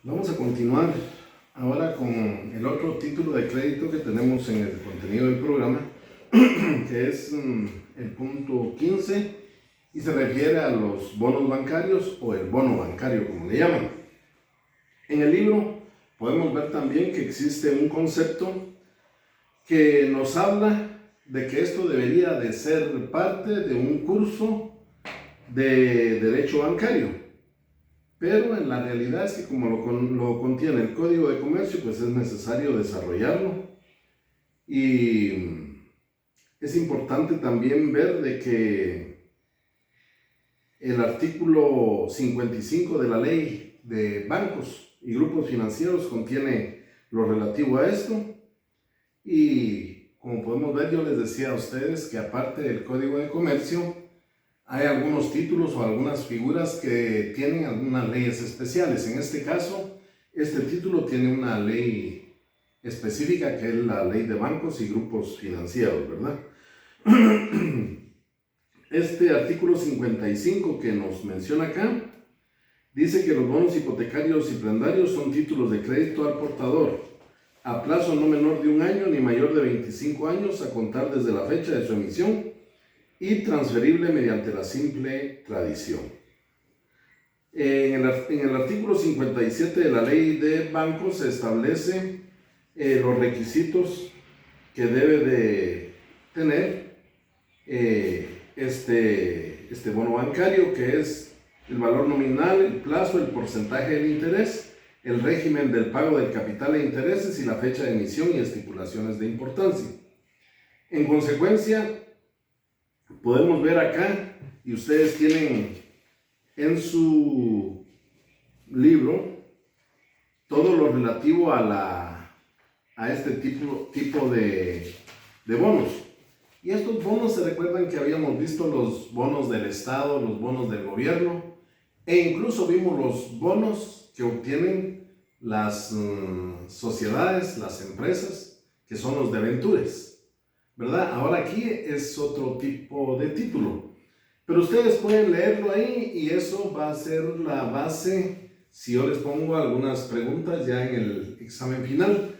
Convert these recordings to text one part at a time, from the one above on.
Vamos a continuar ahora con el otro título de crédito que tenemos en el contenido del programa, que es el punto 15 y se refiere a los bonos bancarios o el bono bancario, como le llaman. En el libro podemos ver también que existe un concepto que nos habla de que esto debería de ser parte de un curso de derecho bancario. Pero en la realidad es que como lo contiene el Código de Comercio, pues es necesario desarrollarlo. Y es importante también ver de que el artículo 55 de la Ley de Bancos y Grupos Financieros contiene lo relativo a esto. Y como podemos ver, yo les decía a ustedes que aparte del Código de Comercio, hay algunos títulos o algunas figuras que tienen algunas leyes especiales. En este caso, este título tiene una ley específica que es la Ley de Bancos y Grupos Financieros, ¿verdad? Este artículo 55 que nos menciona acá dice que los bonos hipotecarios y prendarios son títulos de crédito al portador a plazo no menor de 1 año ni mayor de 25 años a contar desde la fecha de su emisión y transferible mediante la simple tradición. En el artículo 57 de la Ley de Bancos se establece los requisitos que debe de tener este bono bancario, que es el valor nominal, el plazo, el porcentaje del interés, el régimen del pago del capital e intereses y la fecha de emisión y estipulaciones de importancia. En consecuencia, podemos ver acá, y ustedes tienen en su libro todo lo relativo a este tipo de bonos. Y estos bonos, se recuerdan que habíamos visto los bonos del Estado, los bonos del gobierno, e incluso vimos los bonos que obtienen las sociedades, las empresas, que son los debentures, ¿verdad? Ahora aquí es otro tipo de título, pero ustedes pueden leerlo ahí y eso va a ser la base si yo les pongo algunas preguntas ya en el examen final.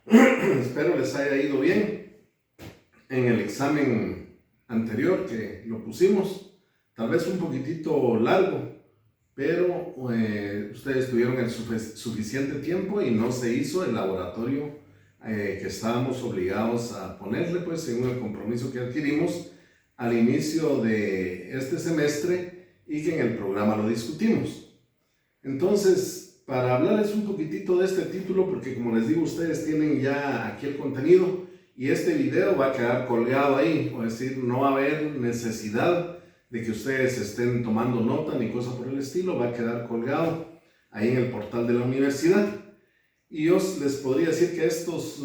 Espero les haya ido bien en el examen anterior que lo pusimos, tal vez un poquitito largo, pero ustedes tuvieron el suficiente tiempo y no se hizo el laboratorio que estábamos obligados a ponerle, pues según el compromiso que adquirimos al inicio de este semestre y que en el programa lo discutimos. Entonces, para hablarles un poquitito de este título, porque como les digo, ustedes tienen ya aquí el contenido y este video va a quedar colgado ahí, es decir, no va a haber necesidad de que ustedes estén tomando nota ni cosa por el estilo, va a quedar colgado ahí en el portal de la universidad. Y yo les podría decir que estos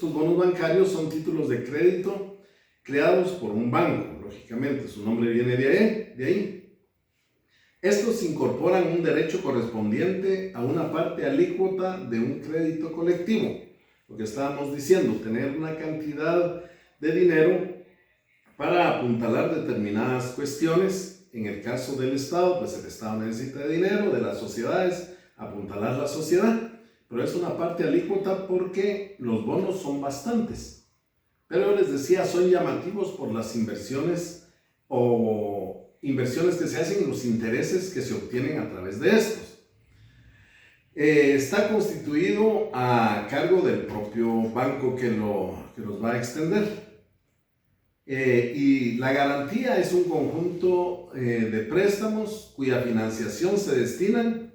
bonos bancarios son títulos de crédito creados por un banco, lógicamente, su nombre viene de ahí. Estos incorporan un derecho correspondiente a una parte alícuota de un crédito colectivo, lo que estábamos diciendo, tener una cantidad de dinero para apuntalar determinadas cuestiones. En el caso del Estado, pues el Estado necesita de dinero, de las sociedades, apuntalar la sociedad, pero es una parte alícuota porque los bonos son bastantes. Pero yo les decía, son llamativos por las inversiones o inversiones que se hacen y los intereses que se obtienen a través de estos. Está constituido a cargo del propio banco que los va a extender. Y la garantía es un conjunto de préstamos cuya financiación se destinan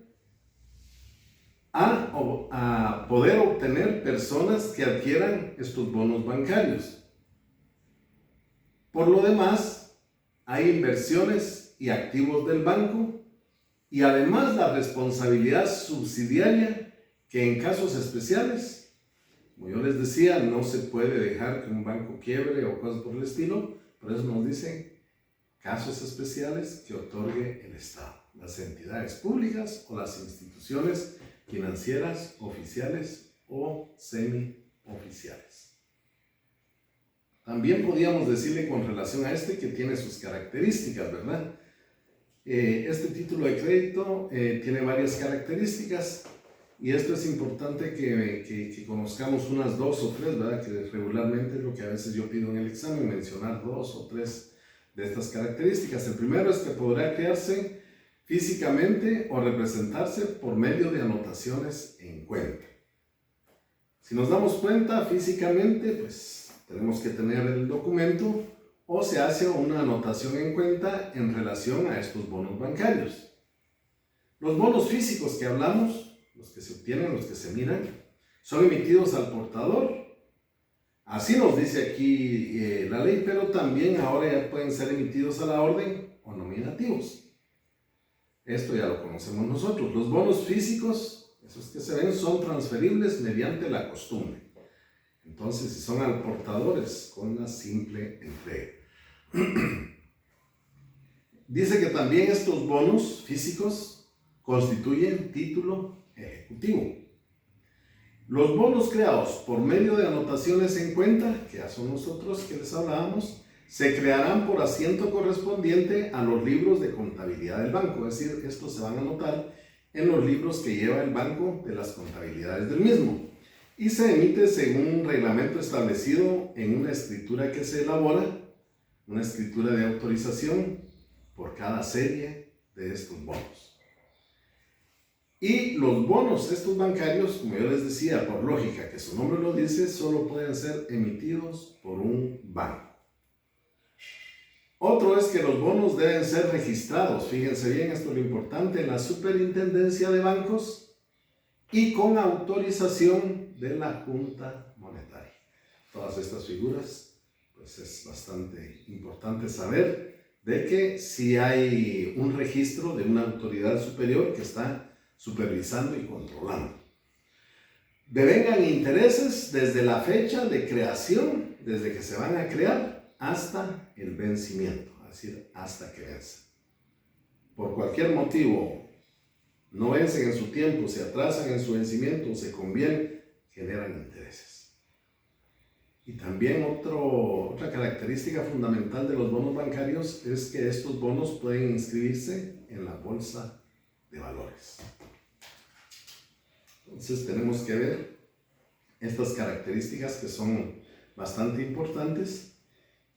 a poder obtener personas que adquieran estos bonos bancarios. Por lo demás, hay inversiones y activos del banco y además la responsabilidad subsidiaria que en casos especiales, como yo les decía, no se puede dejar que un banco quiebre o cosas por el estilo, por eso nos dicen casos especiales que otorgue el Estado, las entidades públicas o las instituciones financieras oficiales o semioficiales. También podríamos decirle con relación a este que tiene sus características, ¿verdad? Este título de crédito tiene varias características y esto es importante que conozcamos unas 2 o 3, ¿verdad? Que regularmente es lo que a veces yo pido en el examen, mencionar 2 o 3 de estas características. El primero es que podrá crearse físicamente o representarse por medio de anotaciones en cuenta. Si nos damos cuenta físicamente, pues tenemos que tener el documento o se hace una anotación en cuenta en relación a estos bonos bancarios. Los bonos físicos que hablamos, los que se obtienen, los que se miran, son emitidos al portador. Así nos dice aquí la ley, pero también ahora ya pueden ser emitidos a la orden o nominativos. Esto ya lo conocemos nosotros. Los bonos físicos, esos que se ven, son transferibles mediante la costumbre. Entonces, si son al portador, es con la simple entrega. Dice que también estos bonos físicos constituyen título ejecutivo. Los bonos creados por medio de anotaciones en cuenta, que ya son nosotros que les hablábamos, se crearán por asiento correspondiente a los libros de contabilidad del banco. Es decir, estos se van a anotar en los libros que lleva el banco de las contabilidades del mismo. Y se emite según un reglamento establecido en una escritura que se elabora, una escritura de autorización por cada serie de estos bonos. Y los bonos estos bancarios, como yo les decía, por lógica que su nombre lo dice, solo pueden ser emitidos por un banco. Otro es que los bonos deben ser registrados, fíjense bien, esto es lo importante, en la Superintendencia de Bancos y con autorización de la Junta Monetaria. Todas estas figuras, pues es bastante importante saber de que si hay un registro de una autoridad superior que está supervisando y controlando. Devengan intereses desde la fecha de creación, desde que se van a crear, hasta el vencimiento, es decir, hasta que vence. Por cualquier motivo, no vencen en su tiempo, se atrasan en su vencimiento, se convienen, generan intereses. Y también otra característica fundamental de los bonos bancarios es que estos bonos pueden inscribirse en la bolsa de valores. Entonces tenemos que ver estas características que son bastante importantes.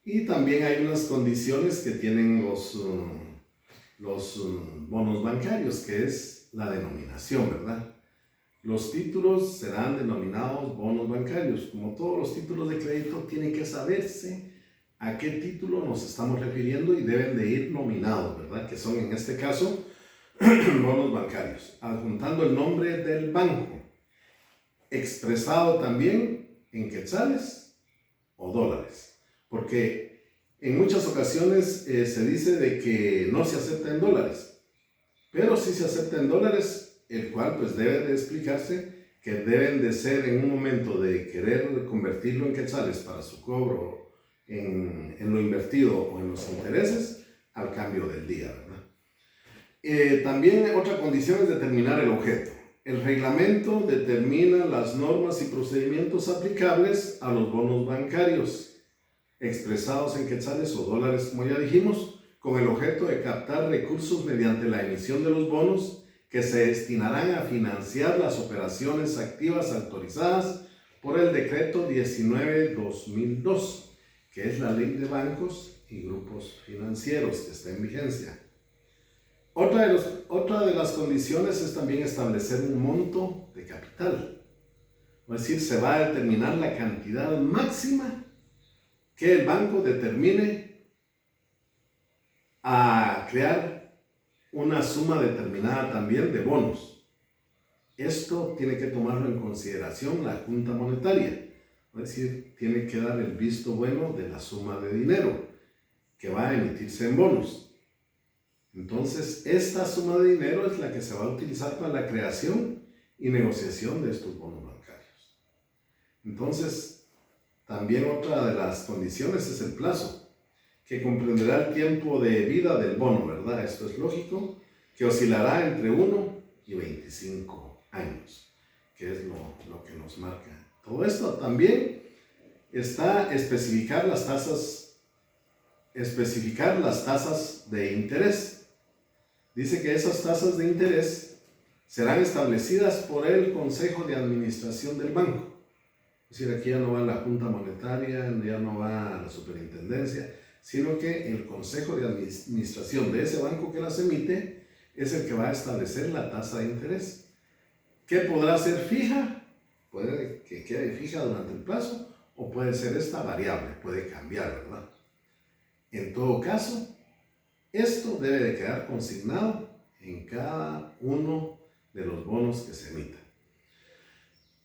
Y también hay unas condiciones que tienen los bonos bancarios, que es la denominación, ¿verdad? Los títulos serán denominados bonos bancarios. Como todos los títulos de crédito, tiene que saberse a qué título nos estamos refiriendo y deben de ir nominados, ¿verdad? Que son en este caso bonos bancarios, adjuntando el nombre del banco, expresado también en quetzales o dólares. Porque en muchas ocasiones se dice de que no se acepta en dólares, pero sí se acepta en dólares, el cual pues debe de explicarse que deben de ser en un momento de querer convertirlo en quetzales para su cobro en lo invertido o en los intereses al cambio del día, ¿verdad? También otra condición es determinar el objeto. El reglamento determina las normas y procedimientos aplicables a los bonos bancarios expresados en quetzales o dólares, como ya dijimos, con el objeto de captar recursos mediante la emisión de los bonos que se destinarán a financiar las operaciones activas autorizadas por el decreto 19/2002, que es la ley de bancos y grupos financieros que está en vigencia. Otra de las condiciones es también establecer un monto de capital, es decir, se va a determinar la cantidad máxima que el banco determine a crear una suma determinada también de bonos. Esto tiene que tomarlo en consideración la Junta Monetaria, es decir, tiene que dar el visto bueno de la suma de dinero que va a emitirse en bonos. Entonces, esta suma de dinero es la que se va a utilizar para la creación y negociación de estos bonos bancarios. Entonces, también otra de las condiciones es el plazo, que comprenderá el tiempo de vida del bono, ¿verdad? Esto es lógico, que oscilará entre 1 y 25 años, que es lo que nos marca. Todo esto también está especificar las tasas de interés. dice que esas tasas de interés serán establecidas por el Consejo de Administración del banco. Es decir, aquí ya no va la Junta Monetaria, ya no va la Superintendencia, sino que el Consejo de Administración de ese banco que las emite es el que va a establecer la tasa de interés, que podrá ser fija, puede que quede fija durante el plazo, o puede ser esta variable, puede cambiar, ¿verdad? En todo caso, esto debe de quedar consignado en cada uno de los bonos que se emitan.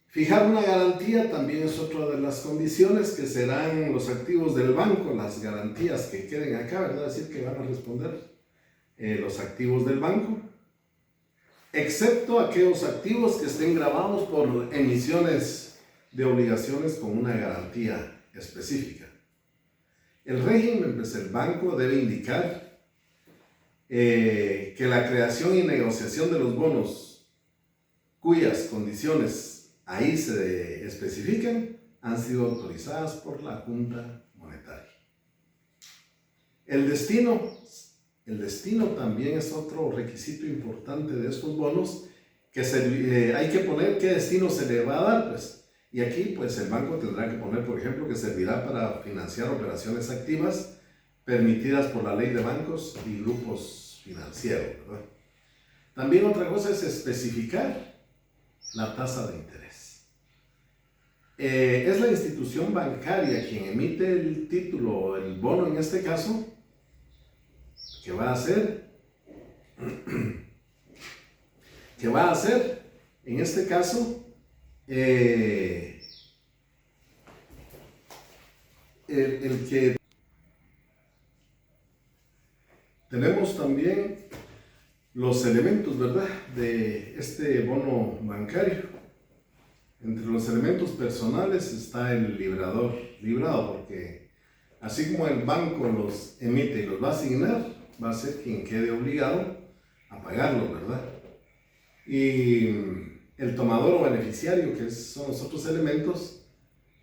Fijar una garantía también es otra de las condiciones, que serán los activos del banco, las garantías que queden acá, ¿verdad? Es decir, que van a responder los activos del banco, excepto aquellos activos que estén gravados por emisiones de obligaciones con una garantía específica. El régimen, pues el banco debe indicar que la creación y negociación de los bonos, cuyas condiciones ahí se especifican, han sido autorizadas por la Junta Monetaria. El destino también es otro requisito importante de estos bonos, que hay que poner qué destino se le va a dar, pues. Y aquí, pues, el banco tendrá que poner, por ejemplo, que servirá para financiar operaciones activas permitidas por la ley de bancos y grupos financieros, ¿verdad? También otra cosa es especificar la tasa de interés. Es la institución bancaria quien emite el título, el bono en este caso, que va a hacer, en este caso, el que tenemos también los elementos, ¿verdad?, de este bono bancario. Entre los elementos personales está el librado, porque así como el banco los emite y los va a asignar, va a ser quien quede obligado a pagarlos, ¿verdad? Y el tomador o beneficiario, que son los otros elementos,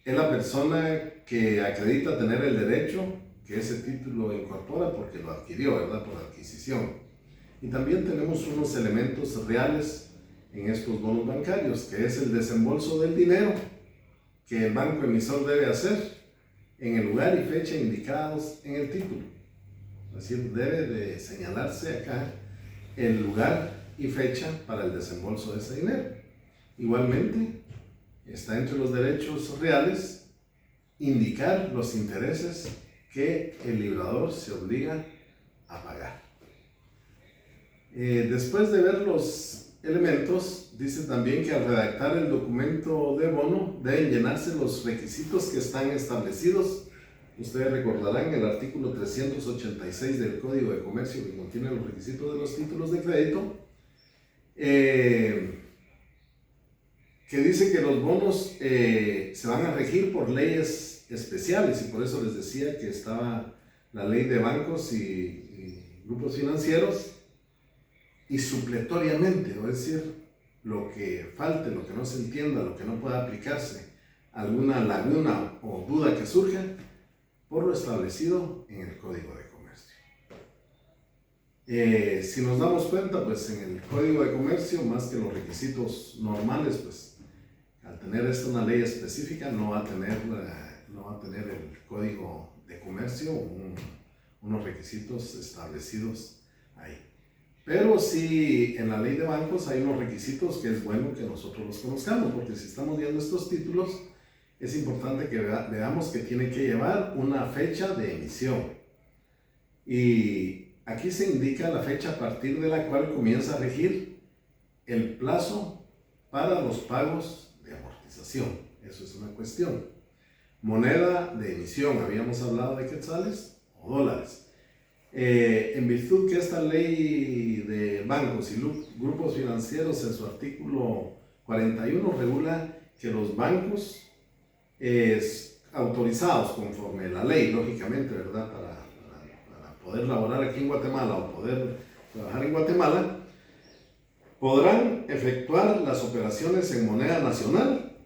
es la persona que acredita tener el derecho que ese título incorpora porque lo adquirió, ¿verdad?, por adquisición. Y también tenemos unos elementos reales en estos bonos bancarios, que es el desembolso del dinero que el banco emisor debe hacer en el lugar y fecha indicados en el título. Es decir, debe de señalarse acá el lugar y fecha para el desembolso de ese dinero. Igualmente, está entre los derechos reales indicar los intereses que el librador se obliga a pagar. Después de ver los elementos, dice también que al redactar el documento de bono deben llenarse los requisitos que están establecidos. Ustedes recordarán el artículo 386 del Código de Comercio, que contiene los requisitos de los títulos de crédito, que dice que los bonos se van a regir por leyes especiales, y por eso les decía que estaba la ley de bancos y grupos financieros, y supletoriamente, es decir, lo que falte, lo que no se entienda, lo que no pueda aplicarse, alguna laguna o duda que surja, por lo establecido en el Código de Comercio. Si nos damos cuenta, pues en el Código de Comercio, más que los requisitos normales, pues al tener esto una ley específica, no va a tener el Código de Comercio unos requisitos establecidos ahí. Pero sí, en la ley de bancos hay unos requisitos que es bueno que nosotros los conozcamos, porque si estamos viendo estos títulos, es importante que veamos que tiene que llevar una fecha de emisión. Y aquí se indica la fecha a partir de la cual comienza a regir el plazo para los pagos de amortización. Eso es una cuestión. Moneda de emisión, habíamos hablado de quetzales o dólares. En virtud que esta ley de bancos y grupos financieros en su artículo 41 regula que los bancos autorizados conforme la ley, lógicamente, ¿verdad?, para poder laborar aquí en Guatemala o poder trabajar en Guatemala, podrán efectuar las operaciones en moneda nacional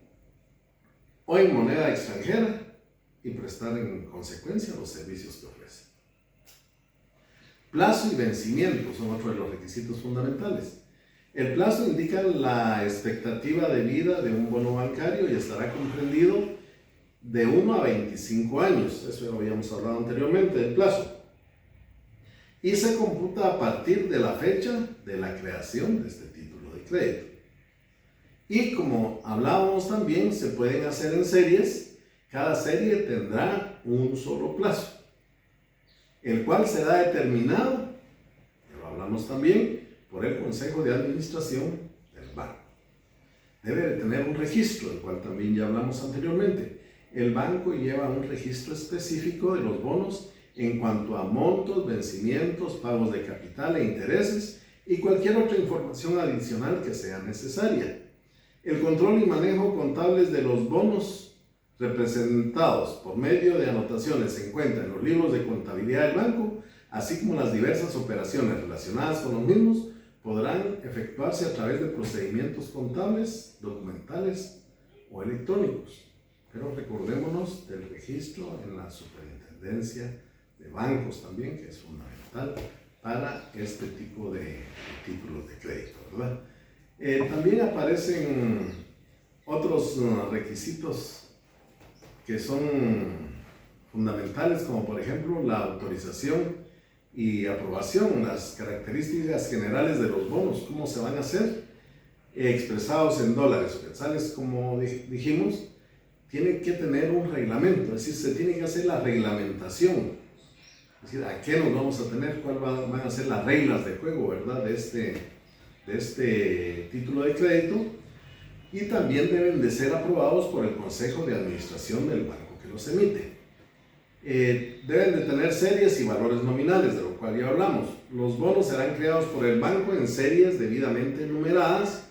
o en moneda extranjera y prestar en consecuencia los servicios que ofrecen. Plazo y vencimiento son otro de los requisitos fundamentales. El plazo indica la expectativa de vida de un bono bancario y estará comprendido de 1 a 25 años. Eso ya lo habíamos hablado anteriormente del plazo. Y se computa a partir de la fecha de la creación de este título de crédito. Y como hablábamos también, se pueden hacer en series. Cada serie tendrá un solo plazo, el cual será determinado, ya lo hablamos también, por el Consejo de Administración del banco. Debe de tener un registro, del cual también ya hablamos anteriormente. El banco lleva un registro específico de los bonos en cuanto a montos, vencimientos, pagos de capital e intereses y cualquier otra información adicional que sea necesaria. El control y manejo contables de los bonos representados por medio de anotaciones en cuenta en los libros de contabilidad del banco, así como las diversas operaciones relacionadas con los mismos, podrán efectuarse a través de procedimientos contables, documentales o electrónicos. Pero recordémonos del registro en la Superintendencia de Bancos también, que es fundamental para este tipo de títulos de crédito, ¿verdad? También aparecen otros requisitos que son fundamentales, como por ejemplo la autorización y aprobación, las características generales de los bonos, cómo se van a hacer, expresados en dólares o quetzales, como dijimos, tiene que tener un reglamento, es decir, se tiene que hacer la reglamentación, es decir, a qué nos vamos a tener, cuáles van a ser las reglas de juego, ¿verdad?, de este título de crédito, y también deben de ser aprobados por el Consejo de Administración del banco que los emite. Deben de tener series y valores nominales, de lo cual ya hablamos. Los bonos serán creados por el banco en series debidamente numeradas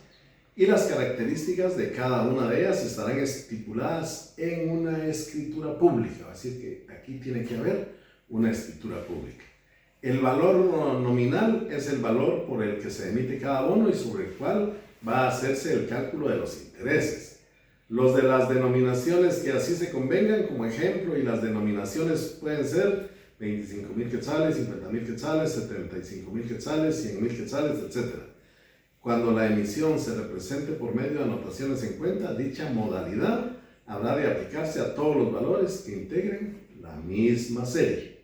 y las características de cada una de ellas estarán estipuladas en una escritura pública, así que aquí tiene que haber una escritura pública. El valor nominal es el valor por el que se emite cada bono y sobre el cual va a hacerse el cálculo de los intereses. Los de las denominaciones que así se convengan como ejemplo, y las denominaciones pueden ser 25,000 quetzales, 50,000 quetzales, 75,000 quetzales, 100,000 quetzales, etc. Cuando la emisión se represente por medio de anotaciones en cuenta, dicha modalidad habrá de aplicarse a todos los valores que integren la misma serie.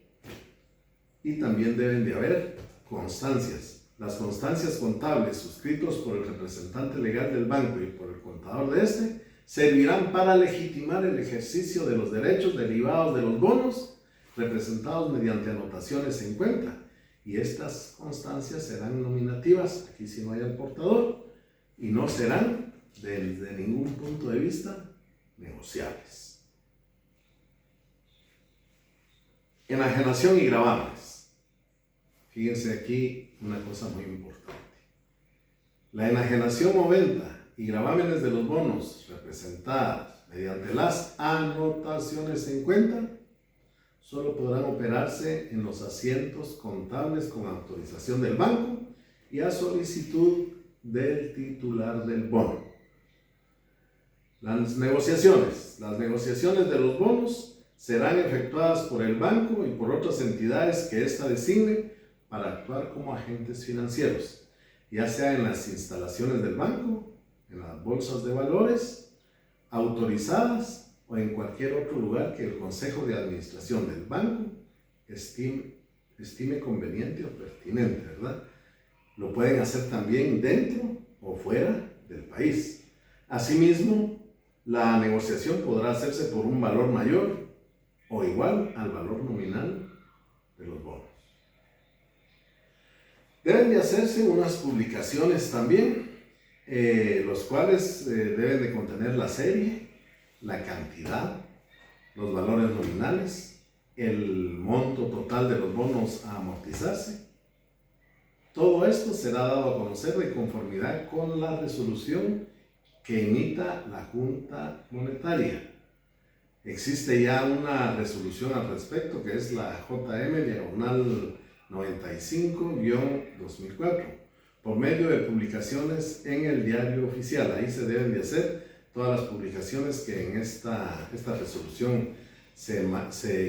Y también deben de haber constancias. Las constancias contables suscritos por el representante legal del banco y por el contador de este servirán para legitimar el ejercicio de los derechos derivados de los bonos representados mediante anotaciones en cuenta, y estas constancias serán nominativas, aquí si no hay al portador, y no serán desde ningún punto de vista negociables. Enajenación y gravámenes. Fíjense aquí una cosa muy importante. La enajenación o venta y gravámenes de los bonos representadas mediante las anotaciones en cuenta solo podrán operarse en los asientos contables con autorización del banco y a solicitud del titular del bono. Las negociaciones de los bonos serán efectuadas por el banco y por otras entidades que ésta designe para actuar como agentes financieros, ya sea en las instalaciones del banco, en las bolsas de valores autorizadas o en cualquier otro lugar que el Consejo de Administración del banco estime conveniente o pertinente, ¿verdad? Lo pueden hacer también dentro o fuera del país. Asimismo, la negociación podrá hacerse por un valor mayor o igual al valor nominal de los bonos. Deben de hacerse unas publicaciones también, los cuales deben de contener la serie, la cantidad, los valores nominales, el monto total de los bonos a amortizarse. Todo esto será dado a conocer de conformidad con la resolución que emita la Junta Monetaria. Existe ya una resolución al respecto, que es la JM-95-2004, por medio de publicaciones en el Diario Oficial. Ahí se deben de hacer todas las publicaciones que en esta resolución se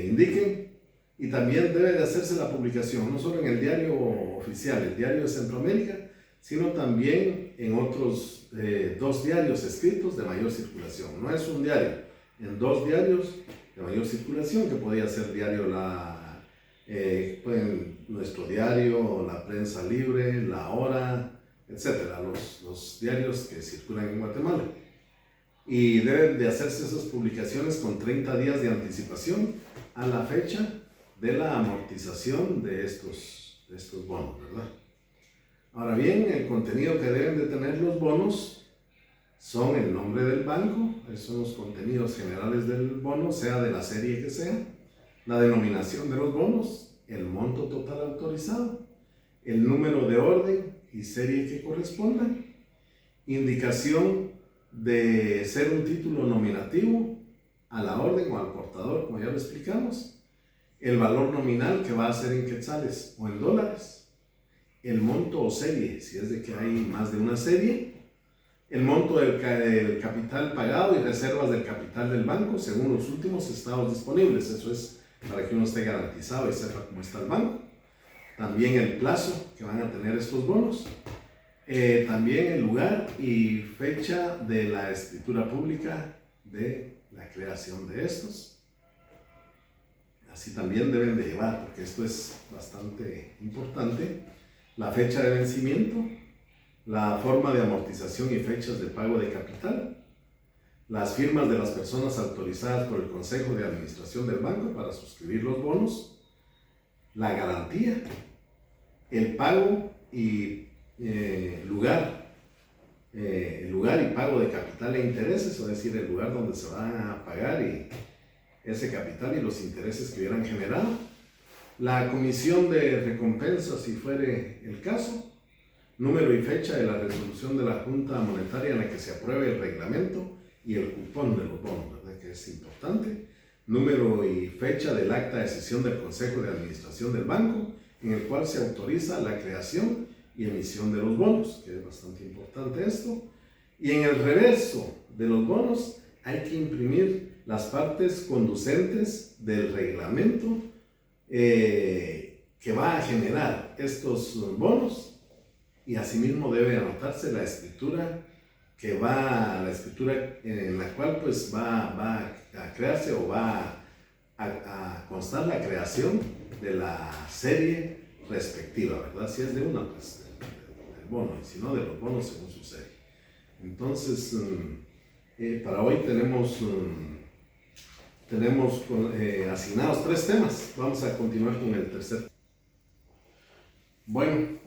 indiquen, Y también debe de hacerse la publicación, no solo en el diario oficial, el diario de Centroamérica, sino también en otros 2 diarios escritos de mayor circulación. No es un diario, en 2 diarios de mayor circulación, que podría ser diario nuestro diario, la Prensa Libre, La Hora, etcétera, los diarios que circulan en Guatemala. Y deben de hacerse esas publicaciones con 30 días de anticipación a la fecha de la amortización de estos bonos, ¿verdad? Ahora bien, el contenido que deben de tener los bonos son el nombre del banco, esos son los contenidos generales del bono, sea de la serie que sea, la denominación de los bonos, el monto total autorizado, el número de orden y serie que correspondan, indicación de ser un título nominativo a la orden o al portador, como ya lo explicamos, el valor nominal que va a ser en quetzales o en dólares, el monto o serie, si es de que hay más de una serie, el monto del capital pagado y reservas del capital del banco según los últimos estados disponibles. Eso es para que uno esté garantizado y sepa cómo está el banco. También el plazo que van a tener estos bonos. También el lugar y fecha de la escritura pública de la creación de estos. Así también deben de llevar, porque esto es bastante importante, la fecha de vencimiento, la forma de amortización y fechas de pago de capital, las firmas de las personas autorizadas por el Consejo de Administración del banco para suscribir los bonos, la garantía, el pago y lugar y pago de capital e intereses, es decir, el lugar donde se van a pagar y ese capital y los intereses que hubieran generado, la comisión de recompensa si fuere el caso, número y fecha de la resolución de la Junta Monetaria en la que se apruebe el reglamento y el cupón de los bonos, ¿verdad? Que es importante, número y fecha del acta de sesión del Consejo de Administración del banco en el cual se autoriza la creación y emisión de los bonos, que es bastante importante esto, y en el reverso de los bonos hay que imprimir las partes conducentes del reglamento que va a generar estos bonos, y asimismo debe anotarse la escritura en la cual pues va a crearse o va a constar la creación de la serie respectiva, ¿verdad? Si es de una, pues del bono, y si no, de los bonos según su serie. Entonces, para hoy tenemos asignados 3 temas. Vamos a continuar con el tercer. Bueno,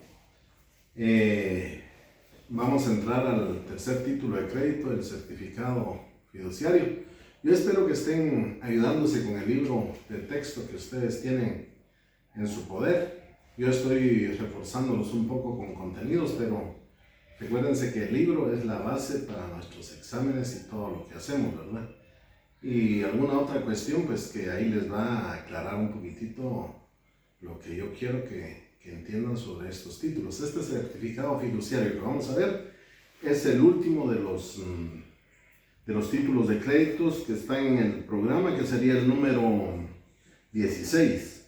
vamos a entrar al tercer título de crédito, el certificado fiduciario. Yo espero que estén ayudándose con el libro de texto que ustedes tienen en su poder. Yo estoy reforzándolos un poco con contenidos, pero recuérdense que el libro es la base para nuestros exámenes y todo lo que hacemos, ¿verdad? Y alguna otra cuestión, pues que ahí les va a aclarar un poquitito lo que yo quiero que entiendan sobre estos títulos. Este certificado fiduciario que vamos a ver es el último de los títulos de créditos que están en el programa, que sería el número 16.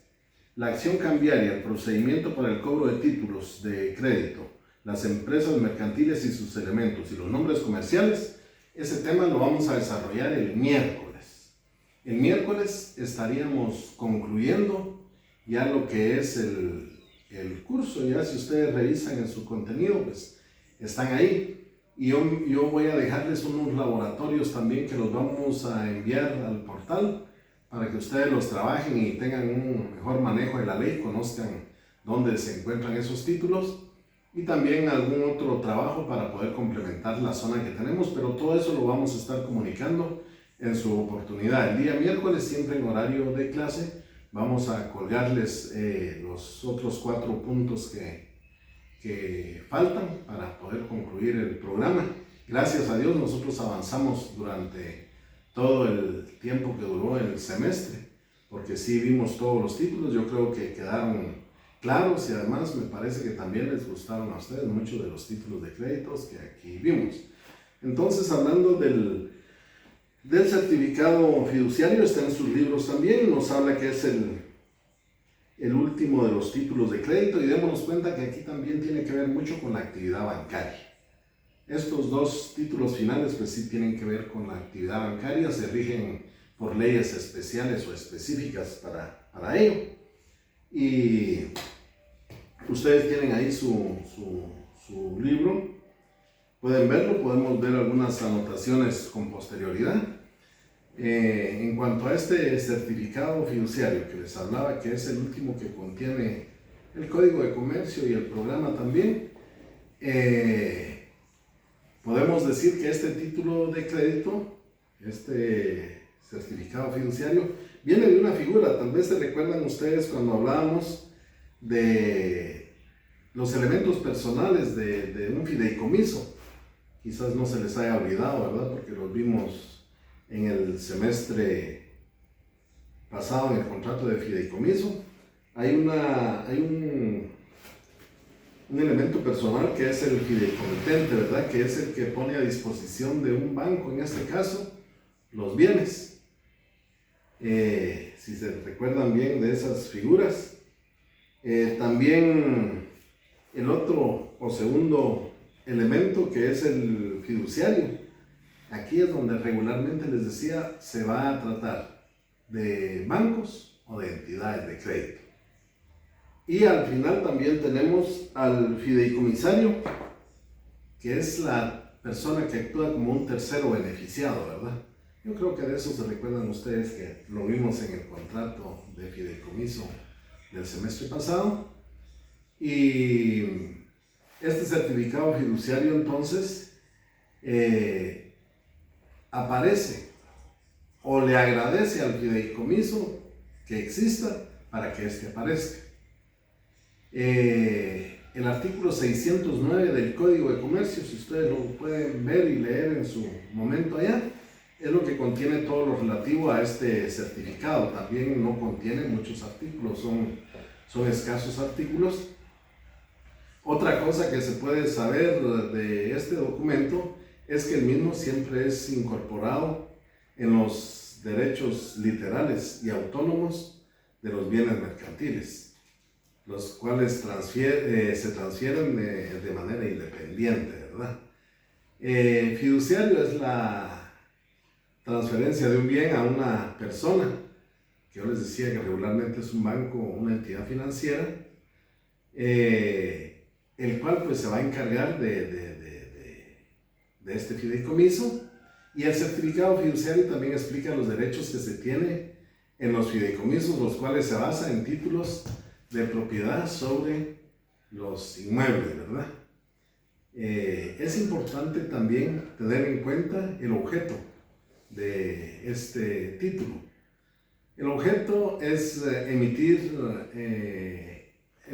La acción cambiaria, el procedimiento para el cobro de títulos de crédito, las empresas mercantiles y sus elementos y los nombres comerciales. Ese tema lo vamos a desarrollar el miércoles. El miércoles estaríamos concluyendo ya lo que es el curso. Ya si ustedes revisan en su contenido, pues están ahí. Y yo voy a dejarles unos laboratorios también que los vamos a enviar al portal para que ustedes los trabajen y tengan un mejor manejo de la ley, conozcan dónde se encuentran esos títulos. Y también algún otro trabajo para poder complementar la zona que tenemos, pero todo eso lo vamos a estar comunicando en su oportunidad. El día miércoles, siempre en horario de clase, vamos a colgarles los otros 4 puntos que faltan para poder concluir el programa. Gracias a Dios nosotros avanzamos durante todo el tiempo que duró el semestre, porque sí vimos todos los títulos. Yo creo que quedaron claros y además me parece que también les gustaron a ustedes muchos de los títulos de créditos que aquí vimos. Entonces, hablando del certificado fiduciario, está en sus libros también, nos habla que es el último de los títulos de crédito, y démonos cuenta que aquí también tiene que ver mucho con la actividad bancaria. Estos dos títulos finales pues sí tienen que ver con la actividad bancaria, se rigen por leyes especiales o específicas para ello. Y ustedes tienen ahí su libro, pueden verlo, podemos ver algunas anotaciones con posterioridad. En cuanto a este certificado fiduciario que les hablaba, que es el último que contiene el Código de Comercio y el programa también, podemos decir que este título de crédito, este certificado fiduciario, viene de una figura. Tal vez se recuerdan ustedes cuando hablábamos de los elementos personales de un fideicomiso. Quizás no se les haya olvidado, ¿verdad? Porque los vimos en el semestre pasado en el contrato de fideicomiso. Hay un elemento personal que es el fideicomitente, ¿verdad? Que es el que pone a disposición de un banco, en este caso, los bienes. Si se recuerdan bien de esas figuras. También el otro o segundo elemento, que es el fiduciario. Aquí es donde regularmente les decía, se va a tratar de bancos o de entidades de crédito. Y al final también tenemos al fideicomisario, que es la persona que actúa como un tercero beneficiado, ¿verdad? Yo creo que de eso se recuerdan ustedes, que lo vimos en el contrato de fideicomiso del semestre pasado. Y este certificado fiduciario entonces aparece o le agradece al fideicomiso que exista para que éste aparezca. El artículo 609 del Código de Comercio, si ustedes lo pueden ver y leer en su momento allá, es lo que contiene todo lo relativo a este certificado. También no contiene muchos artículos, son escasos artículos. Otra cosa que se puede saber de este documento es que el mismo siempre es incorporado en los derechos literales y autónomos de los bienes mercantiles, los cuales se transfieren de manera independiente, ¿verdad? Fiduciario es la transferencia de un bien a una persona, que yo les decía que regularmente es un banco o una entidad financiera, el cual pues se va a encargar de este fideicomiso. Y el certificado fiduciario también explica los derechos que se tiene en los fideicomisos, los cuales se basan en títulos de propiedad sobre los inmuebles, ¿verdad? Es importante también tener en cuenta el objeto de este título. El objeto es el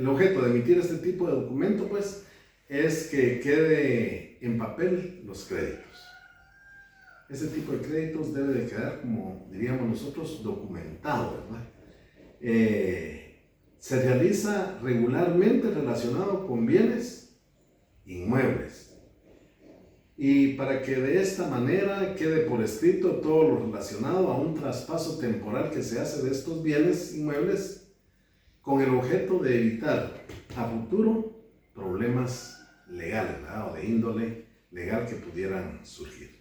objeto de emitir este tipo de documento, pues, es que quede en papel los créditos. Ese tipo de créditos debe de quedar, como diríamos nosotros, documentado, ¿verdad? Se realiza regularmente relacionado con bienes inmuebles. Y para que de esta manera quede por escrito todo lo relacionado a un traspaso temporal que se hace de estos bienes inmuebles, con el objeto de evitar a futuro problemas legales, ¿verdad? O de índole legal que pudieran surgir.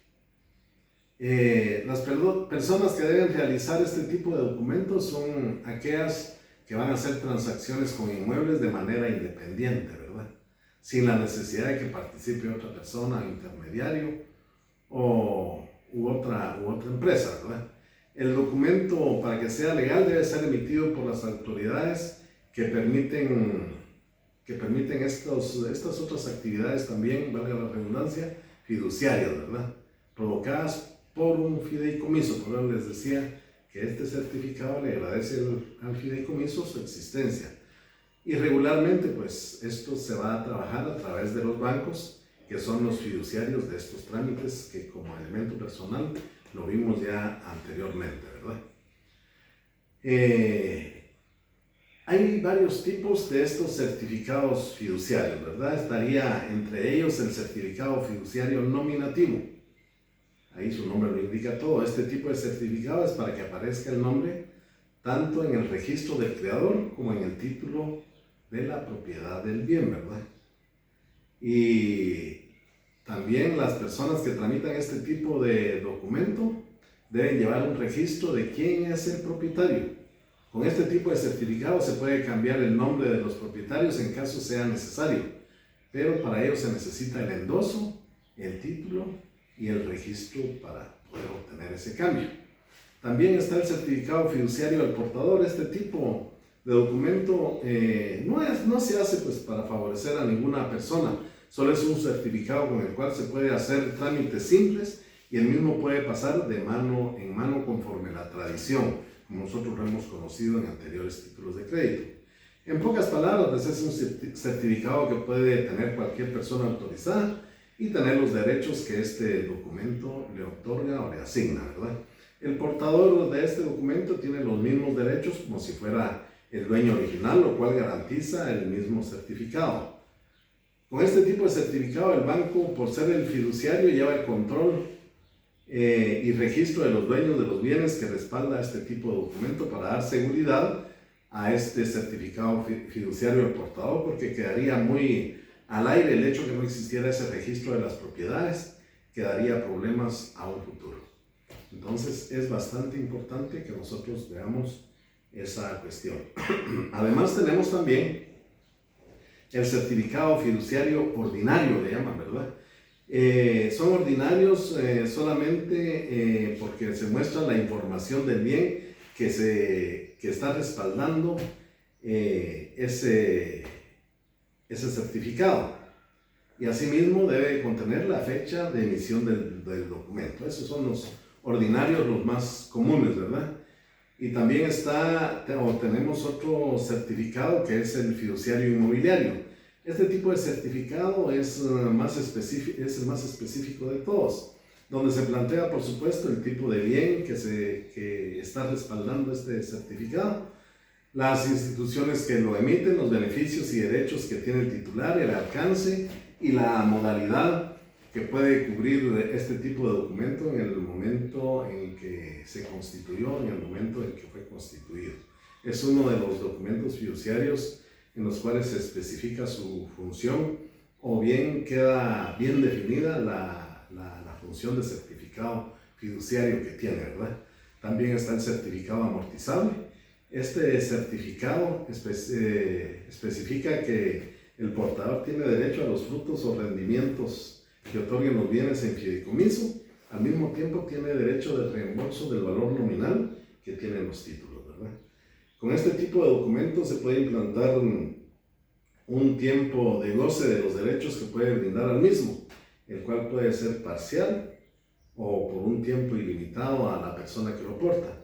Las personas que deben realizar este tipo de documentos son aquellas que van a hacer transacciones con inmuebles de manera independiente, ¿verdad? Sin la necesidad de que participe otra persona, intermediario u otra empresa, ¿verdad? El documento, para que sea legal, debe ser emitido por las autoridades que permiten estas otras actividades también, valga la redundancia, fiduciarias, ¿verdad? Provocadas por un fideicomiso. Por eso les decía que este certificado le agradece al fideicomiso su existencia. Y regularmente, pues, esto se va a trabajar a través de los bancos, que son los fiduciarios de estos trámites, que como elemento personal lo vimos ya anteriormente, ¿verdad? Hay varios tipos de estos certificados fiduciarios, ¿verdad? Estaría entre ellos el certificado fiduciario nominativo. Ahí su nombre lo indica todo. Este tipo de certificado es para que aparezca el nombre tanto en el registro del creador como en el título de la propiedad del bien, ¿verdad? Y también las personas que tramitan este tipo de documento deben llevar un registro de quién es el propietario. Con este tipo de certificado se puede cambiar el nombre de los propietarios en caso sea necesario, pero para ello se necesita el endoso, el título y el registro para poder obtener ese cambio. También está el certificado fiduciario del portador. Este tipo de documento no se hace pues para favorecer a ninguna persona, solo es un certificado con el cual se puede hacer trámites simples y el mismo puede pasar de mano en mano conforme la tradición, como nosotros lo hemos conocido en anteriores títulos de crédito. En pocas palabras, pues es un certificado que puede tener cualquier persona autorizada y tener los derechos que este documento le otorga o le asigna, ¿verdad? El portador de este documento tiene los mismos derechos como si fuera el dueño original, lo cual garantiza el mismo certificado. Con este tipo de certificado, el banco, por ser el fiduciario, lleva el control y registro de los dueños de los bienes que respalda este tipo de documento para dar seguridad a este certificado fiduciario del portador, porque quedaría muy al aire el hecho que no existiera ese registro de las propiedades, que daría problemas a un futuro. Entonces es bastante importante que nosotros veamos esa cuestión. Además tenemos también el certificado fiduciario ordinario, le llaman, ¿verdad? Son ordinarios solamente porque se muestra la información del bien que está respaldando ese certificado. Y asimismo debe contener la fecha de emisión del documento. Esos son los ordinarios, los más comunes, ¿verdad? Y también tenemos otro certificado que es el fiduciario inmobiliario. Este tipo de certificado es el más específico de todos, donde se plantea, por supuesto, el tipo de bien que está respaldando este certificado, las instituciones que lo emiten, los beneficios y derechos que tiene el titular, el alcance y la modalidad que puede cubrir este tipo de documento en el momento en que se constituyó, en el momento en que fue constituido. Es uno de los documentos fiduciarios en los cuales se especifica su función o bien queda bien definida la función de certificado fiduciario que tiene, ¿verdad? También está el certificado amortizable. Este certificado especifica que el portador tiene derecho a los frutos o rendimientos que otorguen los bienes en fideicomiso, al mismo tiempo tiene derecho de reembolso del valor nominal que tienen los títulos, ¿verdad? Con este tipo de documentos se puede implantar un tiempo de goce de los derechos que puede brindar al mismo, el cual puede ser parcial o por un tiempo ilimitado a la persona que lo porta.